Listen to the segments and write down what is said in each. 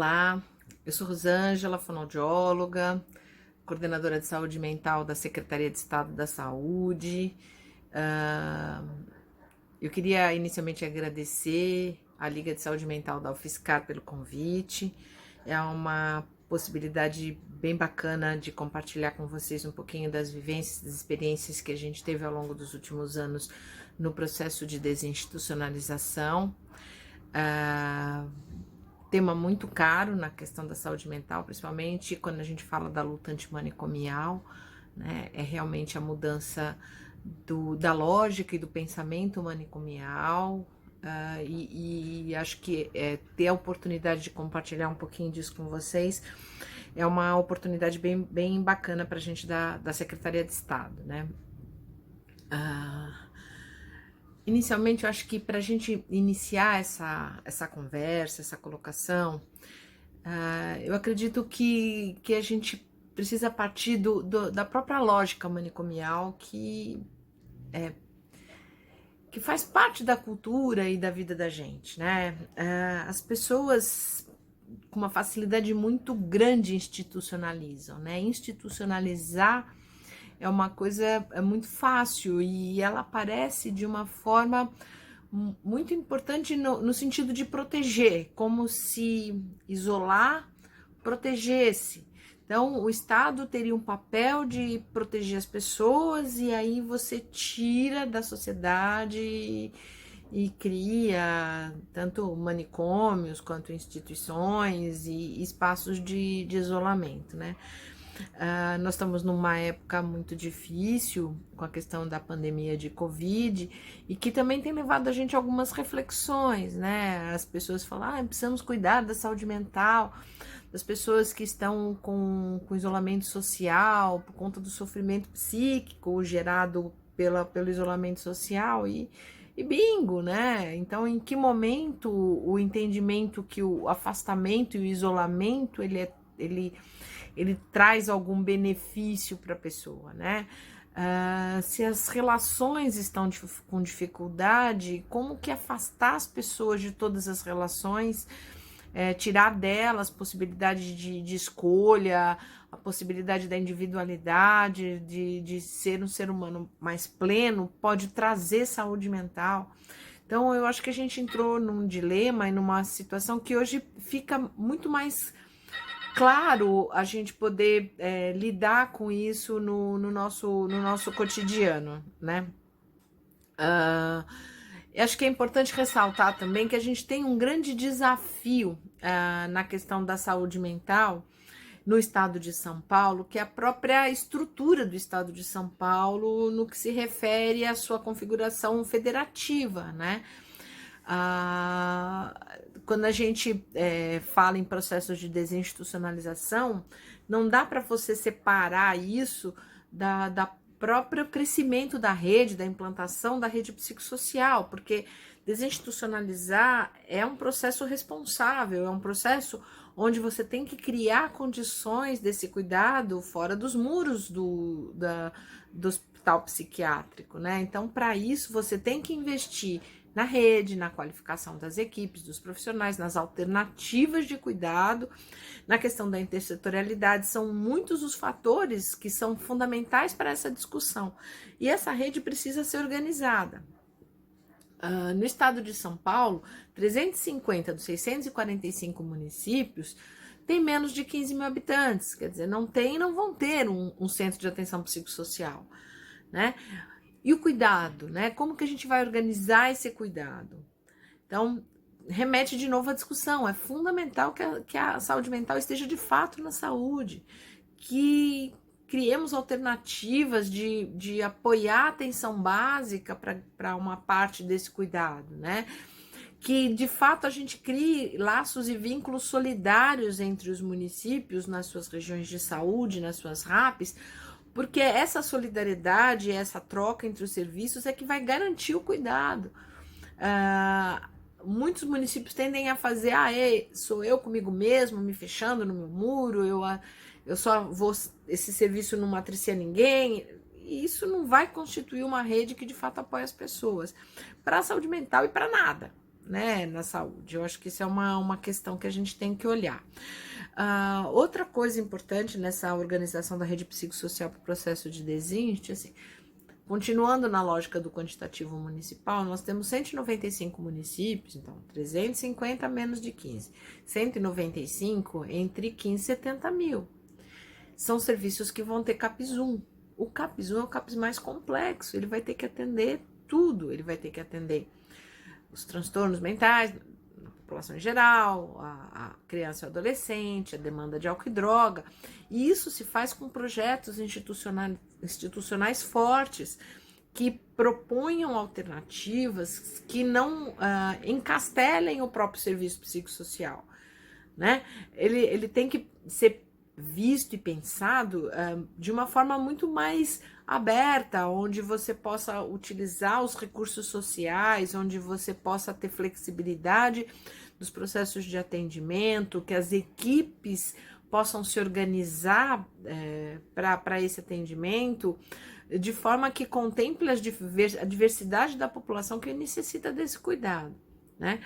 Olá, eu sou Rosângela, fonoaudióloga, coordenadora de saúde mental da Secretaria de Estado da Saúde. Ah, eu queria inicialmente agradecer à Liga de Saúde Mental da UFSCar pelo convite. É uma possibilidade bem bacana de compartilhar com vocês um pouquinho das vivências, das experiências que a gente teve ao longo dos últimos anos no processo de desinstitucionalização. Tema muito caro na questão da saúde mental, principalmente quando a gente fala da luta antimanicomial, né? É realmente a mudança da lógica e do pensamento manicomial, e acho que ter a oportunidade de compartilhar um pouquinho disso com vocês é uma oportunidade bem bacana para a gente da Secretaria de Estado, né? Inicialmente, eu acho que para a gente iniciar essa conversa, essa colocação, eu acredito que a gente precisa partir da própria lógica manicomial que faz parte da cultura e da vida da gente, né? As pessoas com uma facilidade muito grande institucionalizam, né? Institucionalizar é uma coisa muito fácil e ela aparece de uma forma muito importante no sentido de proteger, como se isolar protegesse. Então, o Estado teria um papel de proteger as pessoas e aí você tira da sociedade e cria tanto manicômios quanto instituições e espaços de isolamento, né? Nós estamos numa época muito difícil com a questão da pandemia de Covid e que também tem levado a gente a algumas reflexões, né? As pessoas falam, precisamos cuidar da saúde mental das pessoas que estão com isolamento social por conta do sofrimento psíquico gerado pelo isolamento social e bingo, né? Então, em que momento o entendimento que o afastamento e o isolamento ele traz algum benefício para a pessoa, né? Se as relações estão com dificuldade, como que afastar as pessoas de todas as relações, tirar delas possibilidade de escolha, a possibilidade da individualidade, de ser um ser humano mais pleno, pode trazer saúde mental. Então, eu acho que a gente entrou num dilema e numa situação que hoje fica muito mais claro a gente poder lidar com isso no nosso cotidiano, né? Acho que é importante ressaltar também que a gente tem um grande desafio na questão da saúde mental no estado de São Paulo, que é a própria estrutura do estado de São Paulo no que se refere à sua configuração federativa, né? Quando a gente fala em processos de desinstitucionalização, não dá para você separar isso da próprio crescimento da rede, da implantação da rede psicossocial, porque desinstitucionalizar é um processo responsável, é um processo onde você tem que criar condições desse cuidado fora dos muros do hospital psiquiátrico, né? Então, para isso, você tem que investir na rede, na qualificação das equipes, dos profissionais, nas alternativas de cuidado, na questão da intersetorialidade. São muitos os fatores que são fundamentais para essa discussão. E essa rede precisa ser organizada. No estado de São Paulo, 350 dos 645 municípios tem menos de 15 mil habitantes, quer dizer, não vão ter um centro de atenção psicossocial, né? E o cuidado, né? Como que a gente vai organizar esse cuidado? Então, remete de novo à discussão. É fundamental que a saúde mental esteja de fato na saúde, que criemos alternativas de apoiar a atenção básica para uma parte desse cuidado, né? Que de fato a gente crie laços e vínculos solidários entre os municípios nas suas regiões de saúde, nas suas RAPs, porque essa solidariedade, essa troca entre os serviços é que vai garantir o cuidado. Muitos municípios tendem a fazer, sou eu comigo mesmo, me fechando no meu muro, eu só vou, esse serviço não matricia ninguém, e isso não vai constituir uma rede que de fato apoia as pessoas, para a saúde mental e para nada, né, na saúde. Eu acho que isso é uma questão que a gente tem que olhar. Outra coisa importante nessa organização da rede psicossocial para o processo de desiste, assim, continuando na lógica do quantitativo municipal, nós temos 195 municípios, então 350 menos de 15, 195 entre 15 e 70 mil. São serviços que vão ter CAPS 1. O CAPS 1 é o CAPS mais complexo, ele vai ter que atender tudo, ele vai ter que atender os transtornos mentais, a população em geral, a criança e o adolescente, a demanda de álcool e droga, e isso se faz com projetos institucionais fortes, que proponham alternativas que não encastelem o próprio serviço psicossocial, né? Ele tem que ser visto e pensado de uma forma muito mais aberta, onde você possa utilizar os recursos sociais, onde você possa ter flexibilidade dos processos de atendimento, que as equipes possam se organizar para esse atendimento, de forma que contemple a diversidade da população que necessita desse cuidado, né?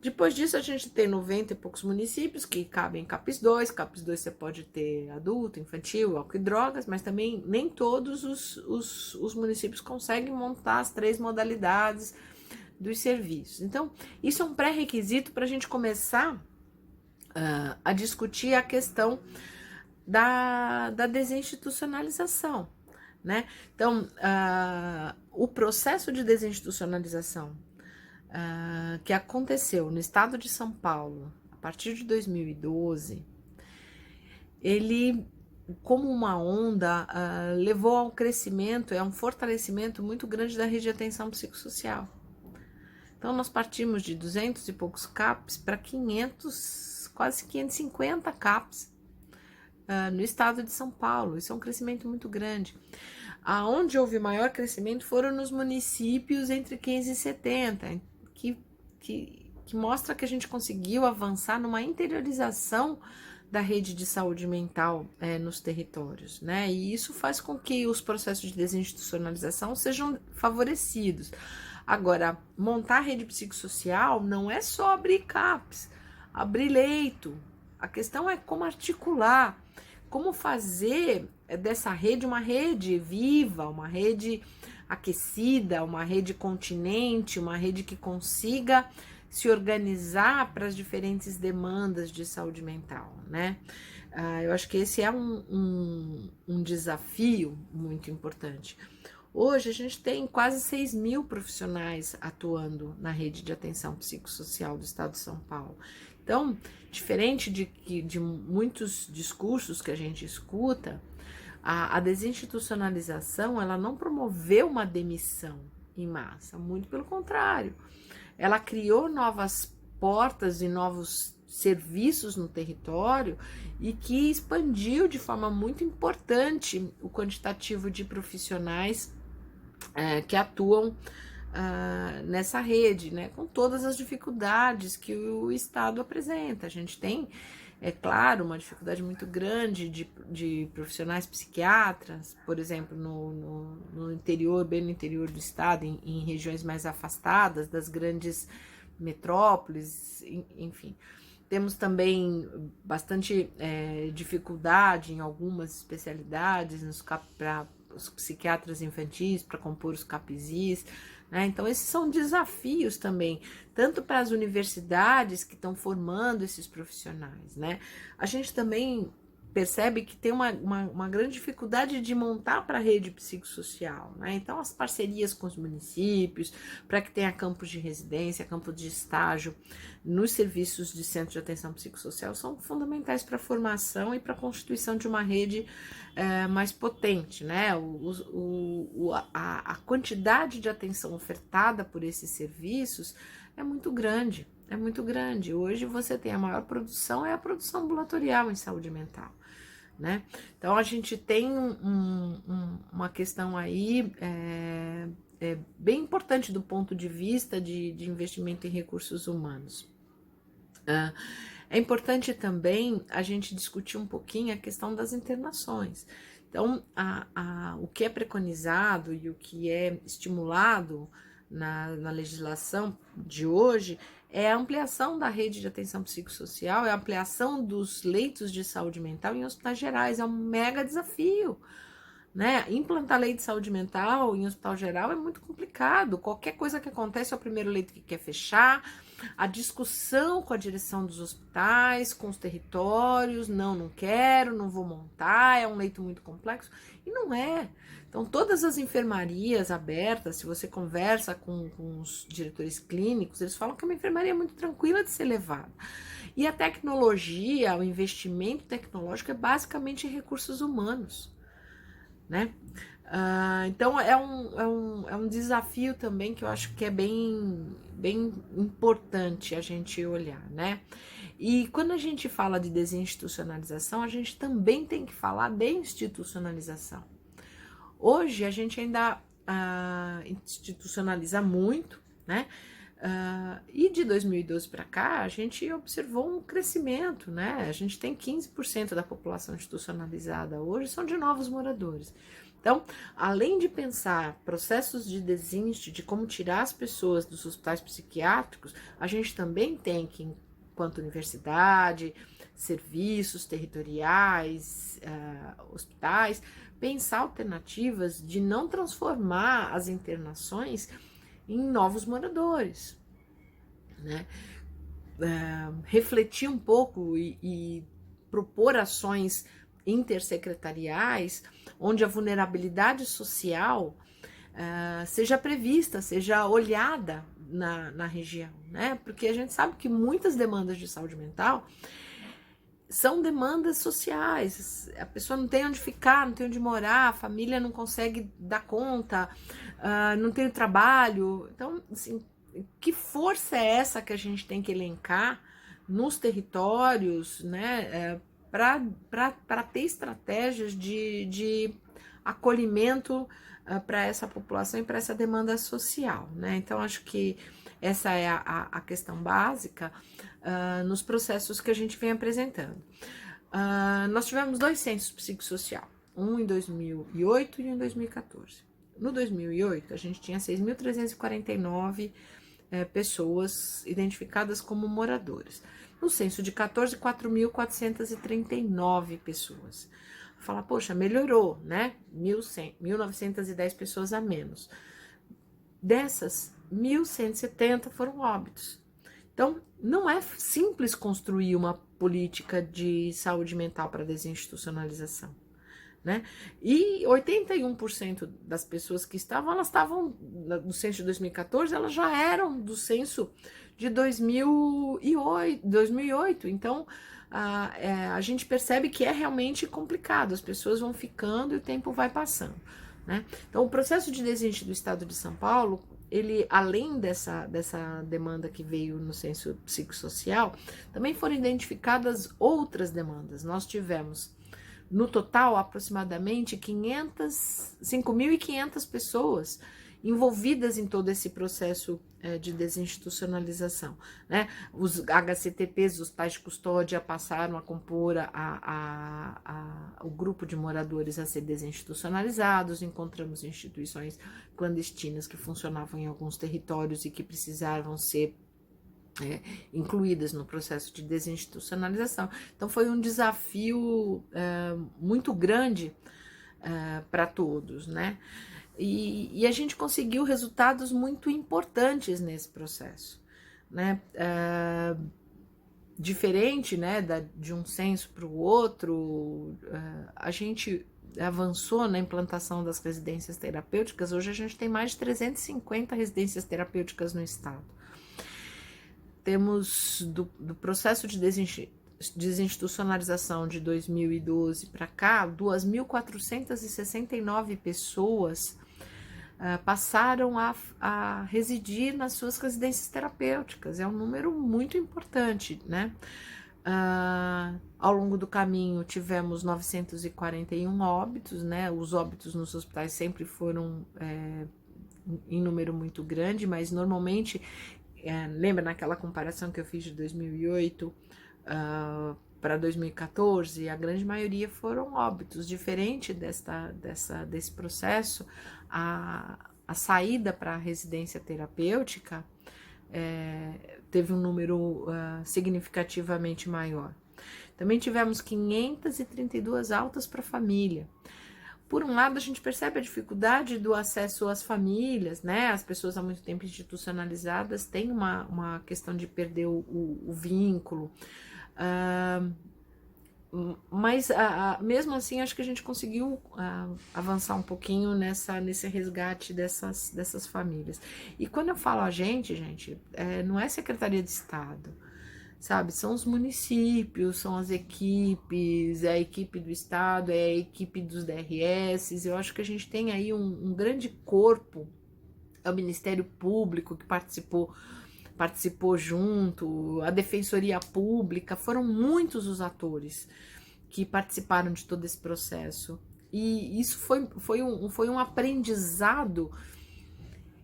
Depois disso, a gente tem 90 e poucos municípios que cabem em CAPS 2. CAPS 2 você pode ter adulto, infantil, álcool e drogas, mas também nem todos os municípios conseguem montar as 3 modalidades dos serviços. Então, isso é um pré-requisito para a gente começar a discutir a questão da desinstitucionalização, né? Então, o processo de desinstitucionalização que aconteceu no estado de São Paulo a partir de 2012, ele, como uma onda, levou ao crescimento, um fortalecimento muito grande da rede de atenção psicossocial. Então, nós partimos de 200 e poucos CAPs para 500, quase 550 CAPs no estado de São Paulo. Isso é um crescimento muito grande. Aonde houve maior crescimento foram nos municípios entre 15 e 70, que mostra que a gente conseguiu avançar numa interiorização da rede de saúde mental nos territórios, né? E isso faz com que os processos de desinstitucionalização sejam favorecidos. Agora, montar a rede psicossocial não é só abrir CAPs, abrir leito. A questão é como articular, como fazer dessa rede uma rede viva, uma rede aquecida, uma rede continente, uma rede que consiga se organizar para as diferentes demandas de saúde mental, né? Eu acho que esse é um desafio muito importante. Hoje a gente tem quase 6 mil profissionais atuando na rede de atenção psicossocial do estado de São Paulo. Então, diferente de muitos discursos que a gente escuta, a desinstitucionalização, ela não promoveu uma demissão em massa, muito pelo contrário. Ela criou novas portas e novos serviços no território e que expandiu de forma muito importante o quantitativo de profissionais que atuam nessa rede, né, com todas as dificuldades que o Estado apresenta. A gente tem, é claro, uma dificuldade muito grande de profissionais psiquiatras, por exemplo, no interior, bem no interior do estado, em regiões mais afastadas das grandes metrópoles, enfim. Temos também bastante dificuldade em algumas especialidades para os psiquiatras infantis, para compor os CAPSIs, né? Então, esses são desafios também, tanto para as universidades que estão formando esses profissionais, né? A gente também percebe que tem uma grande dificuldade de montar para a rede psicossocial, né? Então, as parcerias com os municípios, para que tenha campos de residência, campos de estágio nos serviços de centro de atenção psicossocial são fundamentais para a formação e para a constituição de uma rede mais potente, né? A quantidade de atenção ofertada por esses serviços é muito grande, é muito grande. Hoje você tem a maior produção, é a produção ambulatorial em saúde mental, né? Então a gente tem uma questão aí bem importante do ponto de vista de investimento em recursos humanos. É importante também a gente discutir um pouquinho a questão das internações. Então, o que é preconizado e o que é estimulado na legislação de hoje é a ampliação da rede de atenção psicossocial, é a ampliação dos leitos de saúde mental em hospitais gerais, é um mega desafio, né? Implantar lei de saúde mental em hospital geral é muito complicado. Qualquer coisa que acontece é o primeiro leito que quer fechar, a discussão com a direção dos hospitais, com os territórios, não quero, não vou montar, é um leito muito complexo, e não é. Então, todas as enfermarias abertas, se você conversa com os diretores clínicos, eles falam que é uma enfermaria muito tranquila de ser levada. E a tecnologia, o investimento tecnológico é basicamente em recursos humanos, né? Então é um desafio também que eu acho que é bem importante a gente olhar, né? E quando a gente fala de desinstitucionalização, a gente também tem que falar de institucionalização. Hoje a gente ainda institucionaliza muito, né? E de 2012 para cá, a gente observou um crescimento, né? A gente tem 15% da população institucionalizada hoje são de novos moradores. Então, além de pensar processos de desinste, de como tirar as pessoas dos hospitais psiquiátricos, a gente também tem que, enquanto universidade, serviços territoriais, hospitais, pensar alternativas de não transformar as internações em novos moradores, né? Refletir um pouco e propor ações intersecretariais, onde a vulnerabilidade social seja prevista, seja olhada na região, né? Porque a gente sabe que muitas demandas de saúde mental são demandas sociais, a pessoa não tem onde ficar, não tem onde morar, a família não consegue dar conta, não tem trabalho. Então, assim, que força é essa que a gente tem que elencar nos territórios, né, para ter estratégias de acolhimento para essa população e para essa demanda social, né? Então, acho que essa é a questão básica nos processos que a gente vem apresentando. Nós tivemos 2 censos psicossocial, um em 2008 e um em 2014. No 2008, a gente tinha 6.349 pessoas identificadas como moradores. No censo de 14, 4.439 pessoas. Fala, poxa, melhorou, né? 1.910 pessoas a menos. Dessas, 1.170 foram óbitos. Então, não é simples construir uma política de saúde mental para desinstitucionalização, né? E 81% das pessoas que estavam, elas estavam no censo de 2014, elas já eram do censo de 2008. Então, a gente percebe que é realmente complicado, as pessoas vão ficando e o tempo vai passando, né? Então, o processo de desinstituição do Estado de São Paulo, ele, além dessa demanda que veio no censo psicossocial, também foram identificadas outras demandas. Nós tivemos, no total, aproximadamente 5.500 pessoas envolvidas em todo esse processo de desinstitucionalização, né? Os HCTPs, os pais de custódia, passaram a compor o grupo de moradores a ser desinstitucionalizados. Encontramos instituições clandestinas que funcionavam em alguns territórios e que precisavam ser incluídas no processo de desinstitucionalização. Então foi um desafio muito grande para todos, né? E a gente conseguiu resultados muito importantes nesse processo, né? Diferente, né, de um censo para o outro, a gente avançou na implantação das residências terapêuticas. Hoje a gente tem mais de 350 residências terapêuticas no estado. Temos do processo de desinstitucionalização de 2012 para cá, 2.469 pessoas passaram a residir nas suas residências terapêuticas. É um número muito importante, né? Ao longo do caminho tivemos 941 óbitos, né? Os óbitos nos hospitais sempre foram em número muito grande, mas normalmente, lembra naquela comparação que eu fiz de 2008 para 2014, a grande maioria foram óbitos. Diferente desse processo, a saída para a residência terapêutica teve um número significativamente maior. Também tivemos 532 altas para família. Por um lado, a gente percebe a dificuldade do acesso às famílias, né? As pessoas há muito tempo institucionalizadas têm uma questão de perder o vínculo. Mas mesmo assim, acho que a gente conseguiu avançar um pouquinho nesse resgate dessas famílias. E quando eu falo a gente, não é Secretaria de Estado, sabe? São os municípios, são as equipes, é a equipe do Estado, é a equipe dos DRS. Eu acho que a gente tem aí um grande corpo, é o Ministério Público que participou junto, a Defensoria Pública, foram muitos os atores que participaram de todo esse processo. E isso foi um aprendizado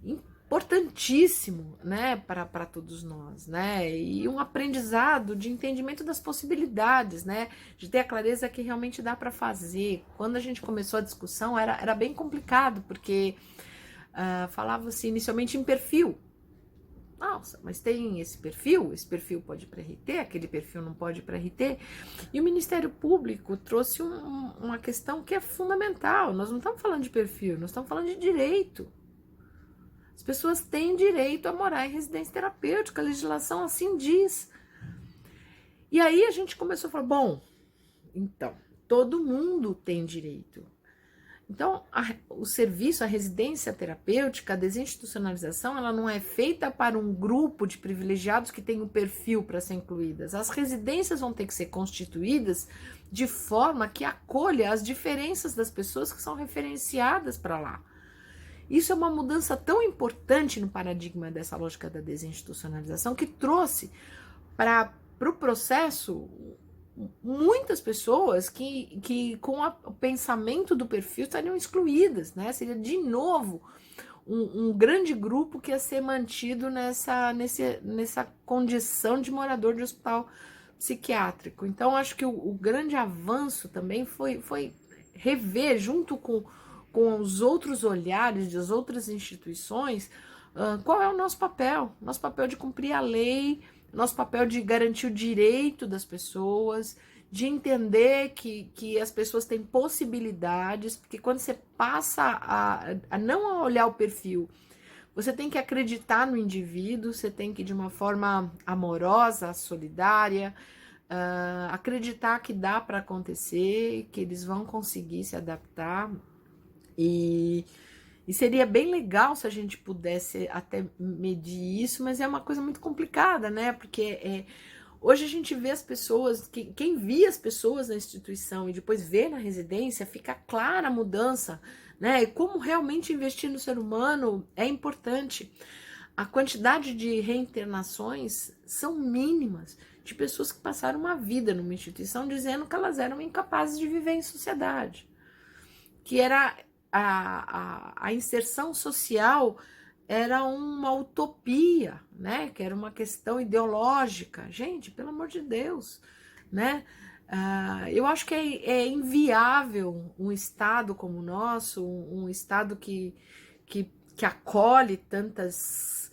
importantíssimo, né, para todos nós, né, e um aprendizado de entendimento das possibilidades, né, de ter a clareza que realmente dá para fazer. Quando a gente começou a discussão era bem complicado, porque falava-se inicialmente em perfil. Nossa, mas tem esse perfil pode ir para RT, aquele perfil não pode ir para RT. E o Ministério Público trouxe uma questão que é fundamental. Nós não estamos falando de perfil, nós estamos falando de direito. As pessoas têm direito a morar em residência terapêutica, a legislação assim diz. E aí a gente começou a falar, bom, então, todo mundo tem direito. Então, o serviço, a residência terapêutica, a desinstitucionalização, ela não é feita para um grupo de privilegiados que tem um perfil para ser incluídas. As residências vão ter que ser constituídas de forma que acolha as diferenças das pessoas que são referenciadas para lá. Isso é uma mudança tão importante no paradigma dessa lógica da desinstitucionalização que trouxe para o processo muitas pessoas que com o pensamento do perfil estariam excluídas, né? Seria de novo um grande grupo que ia ser mantido nessa condição de morador de hospital psiquiátrico. Então, acho que o grande avanço também foi rever, junto com os outros olhares das outras instituições, qual é o nosso papel de cumprir a lei, nosso papel de garantir o direito das pessoas, de entender que as pessoas têm possibilidades, porque quando você passa a não olhar o perfil, você tem que acreditar no indivíduo, você tem que, de uma forma amorosa, solidária, acreditar que dá para acontecer, que eles vão conseguir se adaptar. E seria bem legal se a gente pudesse até medir isso, mas é uma coisa muito complicada, né? Porque hoje a gente vê as pessoas, quem via as pessoas na instituição e depois vê na residência, fica clara a mudança, né? E como realmente investir no ser humano é importante. A quantidade de reinternações são mínimas, de pessoas que passaram uma vida numa instituição dizendo que elas eram incapazes de viver em sociedade, que era a inserção social era uma utopia, né? Que era uma questão ideológica. Gente, pelo amor de Deus, né? Eu acho que é inviável um Estado como o nosso, um Estado que acolhe tantas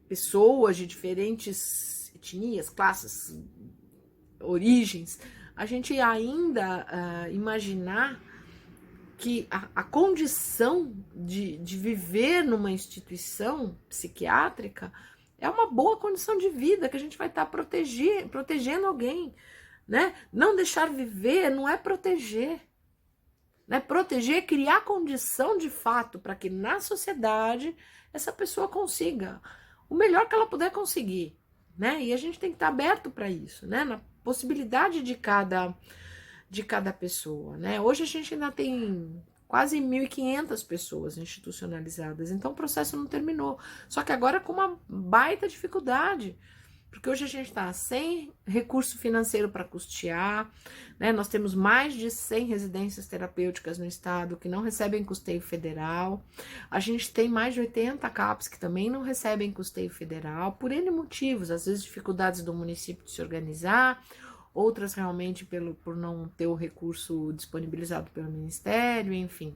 pessoas de diferentes etnias, classes, origens, a gente ainda imaginar que a condição de viver numa instituição psiquiátrica é uma boa condição de vida, que a gente vai estar protegendo alguém, né? Não deixar viver não é proteger, né? Proteger é criar condição de fato para que na sociedade essa pessoa consiga o melhor que ela puder conseguir, né? E a gente tem que estar aberto para isso, né? Na possibilidade de cada pessoa, né? Hoje a gente ainda tem quase 1.500 pessoas institucionalizadas, então o processo não terminou. Só que agora com uma baita dificuldade, porque hoje a gente está sem recurso financeiro para custear, né? Nós temos mais de 100 residências terapêuticas no estado que não recebem custeio federal. A gente tem mais de 80 CAPs que também não recebem custeio federal, por N motivos, às vezes dificuldades do município de se organizar, outras realmente por não ter o recurso disponibilizado pelo Ministério, enfim.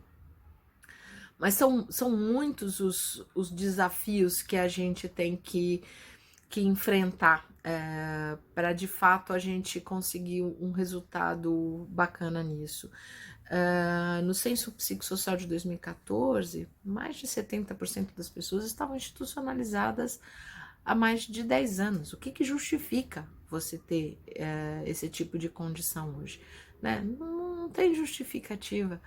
Mas são muitos os desafios que a gente tem que enfrentar para de fato a gente conseguir um resultado bacana nisso. No Censo Psicossocial de 2014, mais de 70% das pessoas estavam institucionalizadas há mais de 10 anos. O que justifica você ter esse tipo de condição hoje? Né? Não tem justificativa.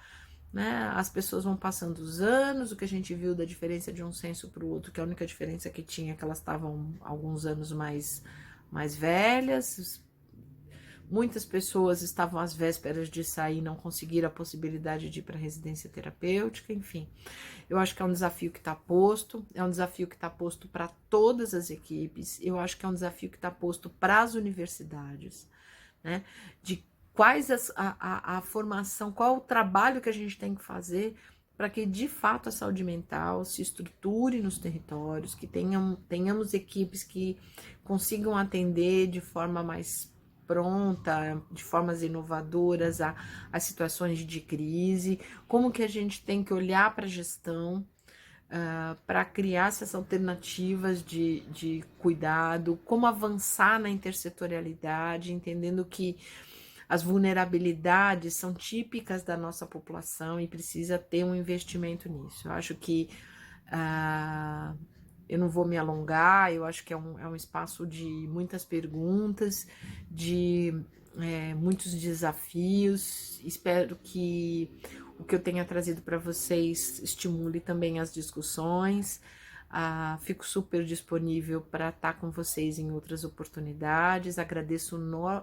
Né? As pessoas vão passando os anos, o que a gente viu da diferença de um censo para o outro, que a única diferença que tinha é que elas estavam alguns anos mais velhas. Muitas pessoas estavam às vésperas de sair e não conseguiram a possibilidade de ir para a residência terapêutica, enfim. Eu acho que é um desafio que está posto, é um desafio que está posto para todas as equipes, eu acho que é um desafio que está posto para as universidades, né? De quais a formação, qual o trabalho que a gente tem que fazer para que de fato a saúde mental se estruture nos territórios, que tenhamos equipes que consigam atender de forma mais pronta, de formas inovadoras a situações de crise, como que a gente tem que olhar para a gestão para criar essas alternativas de cuidado, como avançar na intersetorialidade, entendendo que as vulnerabilidades são típicas da nossa população e precisa ter um investimento nisso. Eu acho que eu não vou me alongar, eu acho que é um espaço de muitas perguntas, de muitos desafios. Espero que o que eu tenha trazido para vocês estimule também as discussões. Fico super disponível para estar com vocês em outras oportunidades. Agradeço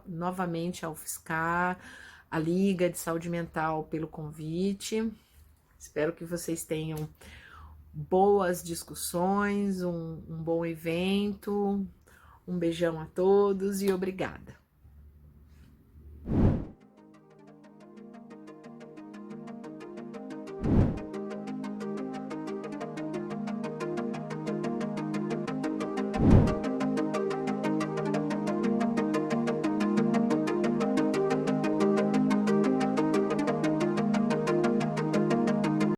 novamente ao FSCar, à Liga de Saúde Mental pelo convite. Espero que vocês tenham boas discussões, um bom evento. Um beijão a todos e obrigada.